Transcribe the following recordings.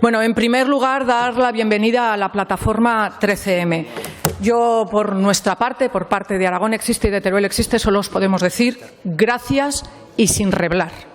Bueno, en primer lugar, dar la bienvenida a la plataforma 13M. Yo, por nuestra parte, por parte de Aragón Existe y de Teruel Existe, solo os podemos decir gracias y sin reblar.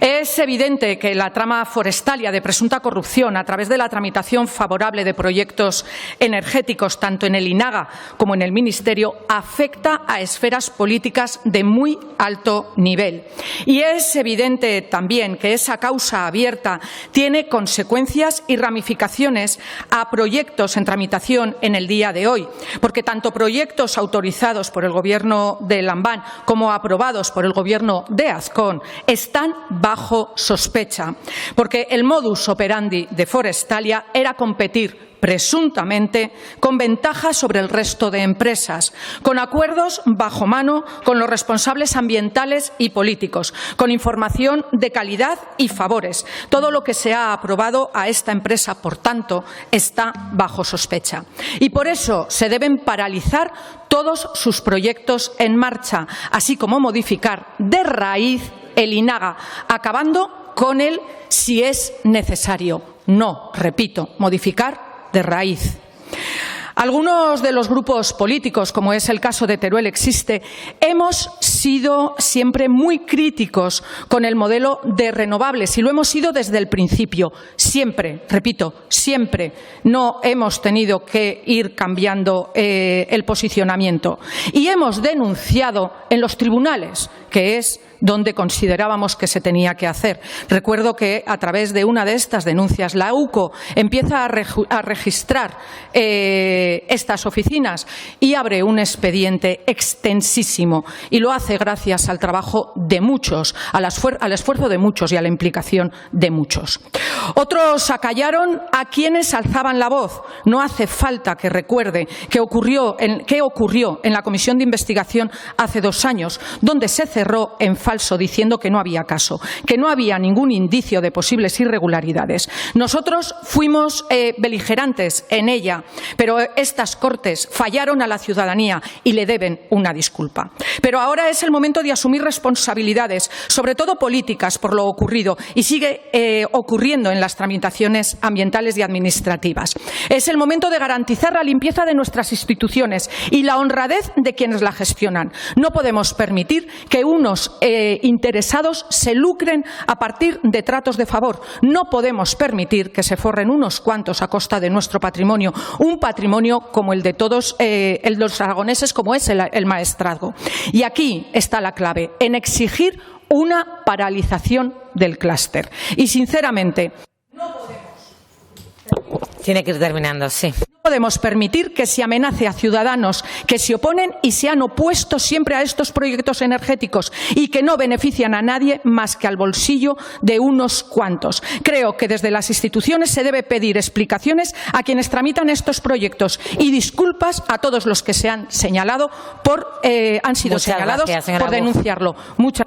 Es evidente que la trama forestalia de presunta corrupción a través de la tramitación favorable de proyectos energéticos tanto en el INAGA como en el Ministerio afecta a esferas políticas de muy alto nivel. Y es evidente también que esa causa abierta tiene consecuencias y ramificaciones a proyectos en tramitación en el día de hoy, porque tanto proyectos autorizados por el Gobierno de Lambán como aprobados por el Gobierno de Azcón están bajo sospecha, porque el modus operandi de Forestalia era competir presuntamente con ventajas sobre el resto de empresas, con acuerdos bajo mano con los responsables ambientales y políticos, con información de calidad y favores. Todo lo que se ha aprobado a esta empresa, por tanto, está bajo sospecha. Y por eso se deben paralizar todos sus proyectos en marcha, así como modificar de raíz el INAGA, acabando con él si es necesario. No, repito, modificar de raíz. Algunos de los grupos políticos, como es el caso de Teruel Existe, hemos sido siempre muy críticos con el modelo de renovables y lo hemos sido desde el principio. Siempre, repito, siempre no hemos tenido que ir cambiando el posicionamiento. Y hemos denunciado en los tribunales, que es donde considerábamos que se tenía que hacer. Recuerdo que a través de una de estas denuncias la UCO empieza a registrar estas oficinas y abre un expediente extensísimo y lo hace gracias al trabajo de muchos, al esfuerzo de muchos y a la implicación de muchos. Otros acallaron a quienes alzaban la voz. No hace falta que recuerde qué ocurrió en la comisión de investigación hace 2 años, donde se cerró en falso diciendo que no había caso, que no había ningún indicio de posibles irregularidades. Nosotros fuimos beligerantes en ella, pero estas Cortes fallaron a la ciudadanía y le deben una disculpa. Pero ahora es el momento de asumir responsabilidades, sobre todo políticas, por lo ocurrido y sigue ocurriendo en las tramitaciones ambientales y administrativas. Es el momento de garantizar la limpieza de nuestras instituciones y la honradez de quienes la gestionan. No podemos permitir que unos interesados se lucren a partir de tratos de favor. No podemos permitir que se forren unos cuantos a costa de nuestro patrimonio, un patrimonio como el de todos los aragoneses, como es el maestrazgo. Y aquí está la clave, en exigir una paralización del clúster. Y sinceramente, no podemos. Tiene que ir terminando, sí. No podemos permitir que se amenace a ciudadanos que se oponen y se han opuesto siempre a estos proyectos energéticos y que no benefician a nadie más que al bolsillo de unos cuantos. Creo que desde las instituciones se debe pedir explicaciones a quienes tramitan estos proyectos y disculpas a todos los que se han señalado han sido señalados por denunciarlo. Muchas